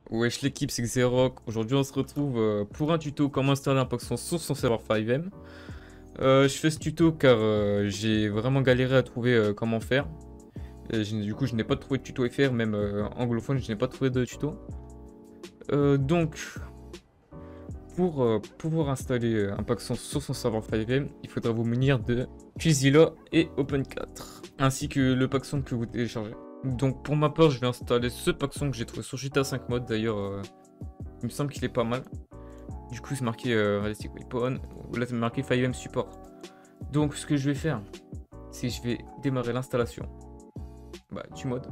Wesh l'équipe, c'est Xerox. Aujourd'hui on se retrouve pour un tuto comment installer un Paxson sur son serveur 5M. Je fais ce tuto car j'ai vraiment galéré à trouver comment faire. Du coup je n'ai pas trouvé de tuto FR, même anglophone je n'ai pas trouvé de tuto. Donc pour pouvoir installer un Paxson sur son serveur 5M, il faudra vous munir de Qzilla et Open4, ainsi que le Paxson que vous téléchargez. Donc pour ma part, je vais installer ce Paxson que j'ai trouvé sur GTA 5 Mode. D'ailleurs, il me semble qu'il est pas mal. Du coup, c'est marqué Realistic Weapon. Là, c'est marqué 5M Support. Donc, ce que je vais faire, c'est que je vais démarrer l'installation du mode.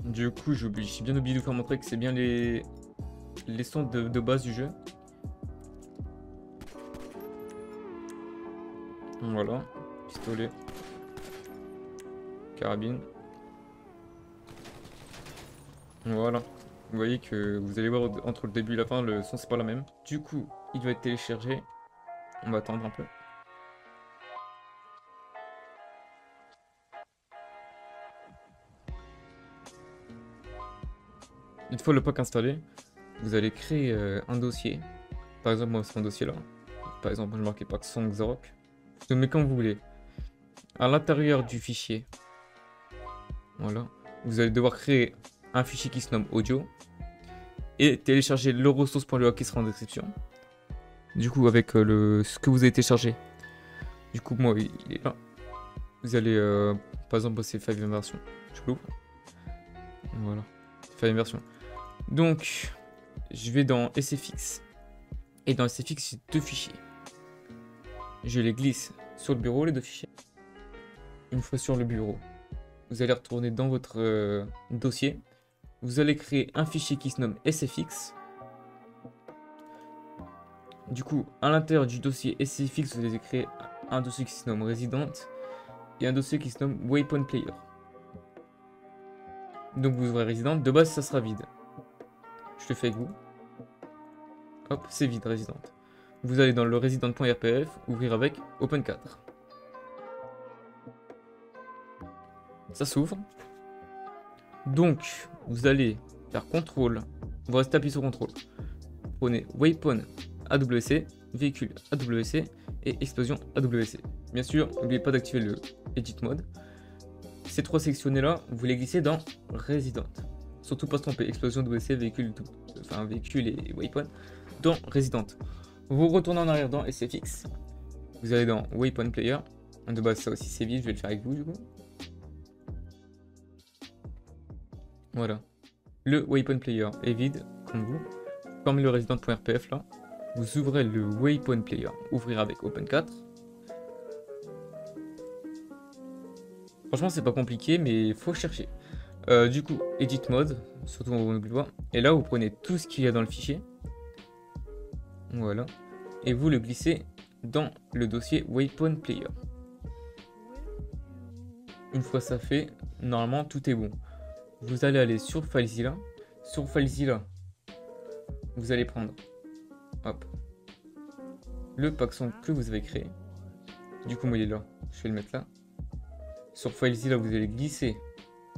Du coup, j'ai bien oublié de vous faire montrer que c'est bien les sons de base du jeu. Voilà, pistolet, carabine. Voilà. Vous voyez que vous allez voir entre le début et la fin, le son c'est pas la même. Du coup, il doit être téléchargé. On va attendre un peu. Une fois le pack installé, vous allez créer un dossier. Par exemple, moi c'est un dossier là. Par exemple, je marquais pack song Xerox. Je le mets comme vous voulez. À l'intérieur du fichier, voilà, vous allez devoir créer un fichier qui se nomme audio et télécharger le ressource.lua qui sera en description. Du coup, avec ce que vous avez téléchargé, du coup, moi il est là. Vous allez par exemple, c'est 5 version. Je l'ouvre. Voilà, 5 version. Donc, je vais dans SFX. Et dans SFX, j'ai deux fichiers. Je les glisse sur le bureau, les deux fichiers. Une fois sur le bureau, vous allez retourner dans votre dossier. Vous allez créer un fichier qui se nomme SFX. Du coup, à l'intérieur du dossier SFX, vous allez créer un dossier qui se nomme Resident et un dossier qui se nomme Weapon Player. Donc vous ouvrez Resident, de base ça sera vide. Je le fais avec vous. Hop, c'est vide Resident. Vous allez dans le resident.rpf, ouvrir avec Open4. Ça s'ouvre. Donc, vous allez faire CTRL. Vous restez appuyé sur CTRL. Prenez Weapon AWC, véhicule AWC et explosion AWC. Bien sûr, n'oubliez pas d'activer le Edit Mode. Ces trois sélectionnés là, vous les glissez dans Resident. Surtout pas se tromper, explosion AWC, véhicule, véhicule et Weapon dans Resident. Vous retournez en arrière dans SFX. Vous allez dans Weapon Player. De base, ça aussi c'est vide, je vais le faire avec vous du coup. Voilà. Le Weapon Player est vide, comme vous. Comme le Resident.rpf là. Vous ouvrez le Weapon Player, ouvrir avec Open4. Franchement, c'est pas compliqué, mais il faut chercher. Du coup, Edit Mode, surtout on oublie pas. Et là, vous prenez tout ce qu'il y a dans le fichier. Voilà. Et vous le glissez dans le dossier Weapon Player. Une fois ça fait, normalement, tout est bon. Vous allez aller sur FileZilla. Sur FileZilla, vous allez prendre hop, le Paxson que vous avez créé. Du coup, moi, il est là. Je vais le mettre là. Sur FileZilla, vous allez glisser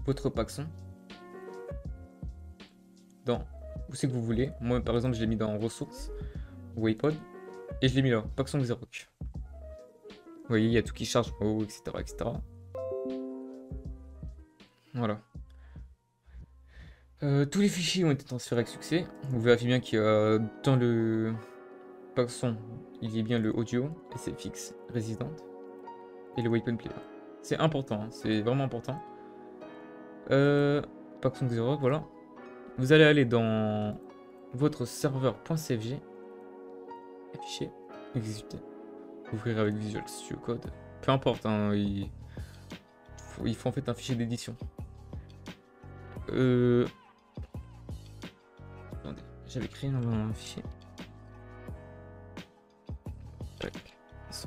votre Paxson dans où c'est que vous voulez. Moi, par exemple, je l'ai mis dans ressources, Waypod, et je l'ai mis là, Paxson Xerox. Vous voyez, il y a tout qui charge en haut, etc., etc. Voilà. Tous les fichiers ont été transférés avec succès. Vous vérifiez bien qu'il y a dans le Paxson, il y a bien le audio, SFX, Resident, et le Weapon Player. C'est important, hein, c'est vraiment important. Paxson Xerox, voilà. Vous allez aller dans votre serveur.cfg, afficher, exécuter, ouvrir avec Visual Studio Code. Peu importe, hein, il faut en fait un fichier d'édition. Attendez, j'avais créé un fichier.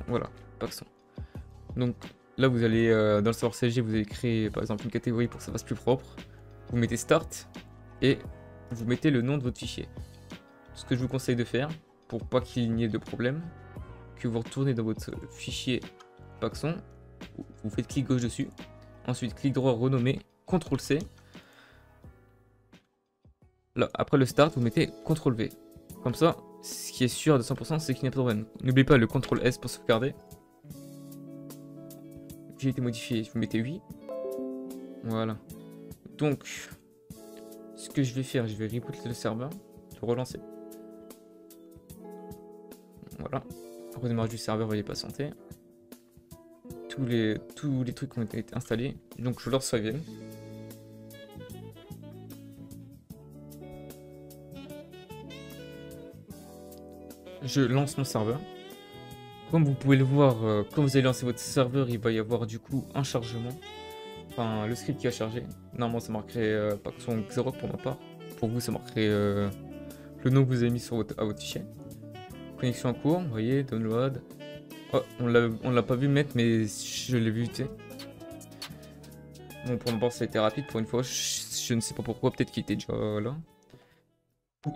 Voilà, Paxson. Donc là, vous allez dans le serveur CFG, vous allez créer par exemple une catégorie pour que ça fasse plus propre. Vous mettez Start et vous mettez le nom de votre fichier. Ce que je vous conseille de faire, pour pas qu'il n'y ait de problème, que vous retournez dans votre fichier Paxson, vous faites clic gauche dessus, ensuite clic droit renommer, CTRL C, Là, après le start, vous mettez CTRL V. Comme ça, ce qui est sûr de 100%, c'est qu'il n'y a pas de problème. N'oubliez pas le CTRL S pour sauvegarder. J'ai été modifié, vous mettez oui. Voilà. Donc, ce que je vais faire, je vais reboot le serveur, le relancer. Voilà. Redémarrage du serveur, veuillez patienter. Tous les trucs ont été installés. Donc je leur sauvegarde. Je lance mon serveur. Comme vous pouvez le voir, quand vous allez lancer votre serveur, il va y avoir du coup un chargement. Enfin, le script qui a chargé. Normalement, ça marquerait Paxson Xerox pour ma part. Pour vous, ça marquerait le nom que vous avez mis sur à votre fichier. Connexion en cours, vous voyez, download. Oh, on l'a pas vu mettre, mais je l'ai vu, tu sais. Bon, pour ma part, ça a été rapide pour une fois. Je ne sais pas pourquoi, peut-être qu'il était déjà là.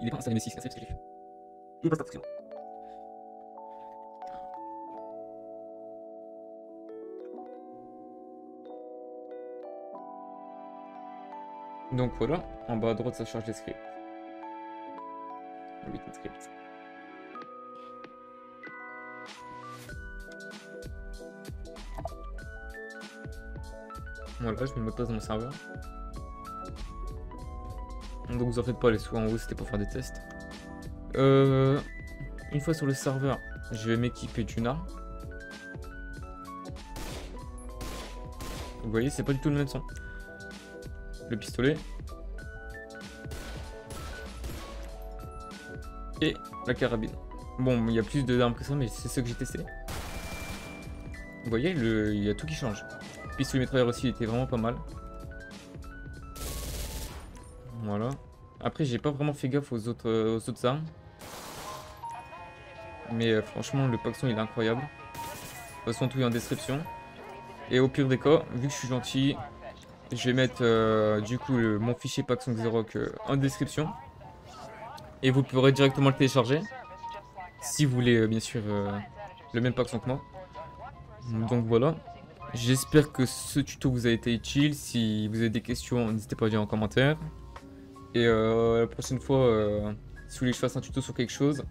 Il est pas installé, mais si, c'est ce que j'ai fait. Il est pas installé. Donc voilà, en bas à droite, ça charge les scripts. 8 scripts. Voilà, je mets le mot de passe dans mon serveur. Donc vous en faites pas, les sous en haut c'était pour faire des tests. Une fois sur le serveur, je vais m'équiper d'une arme. Vous voyez, c'est pas du tout le même son. Le pistolet. Et la carabine. Bon, il y a plus d'armes que ça, mais c'est ce que j'ai testé. Vous voyez, il y a tout qui change. Le pistolet mitrailleur aussi, il était vraiment pas mal. Voilà. Après, j'ai pas vraiment fait gaffe aux autres armes. Mais franchement, le Paxson, il est incroyable. De toute façon, tout est en description. Et au pire des cas, vu que je suis gentil, je vais mettre du coup mon fichier Paxson Xerox en description. Et vous pourrez directement le télécharger. Si vous voulez, bien sûr, le même Paxson que moi. Donc voilà. J'espère que ce tuto vous a été utile. Si vous avez des questions, n'hésitez pas à dire en commentaire. Et la prochaine fois, si vous voulez que je fasse un tuto sur quelque chose,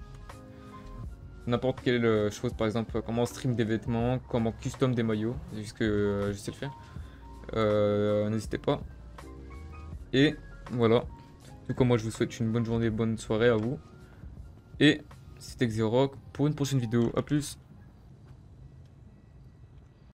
n'importe quelle chose, par exemple, comment stream des vêtements, comment custom des maillots, c'est juste que je sais le faire, n'hésitez pas. Et voilà. Tout comme moi, je vous souhaite une bonne journée, bonne soirée à vous. Et c'était Xerox pour une prochaine vidéo. A plus.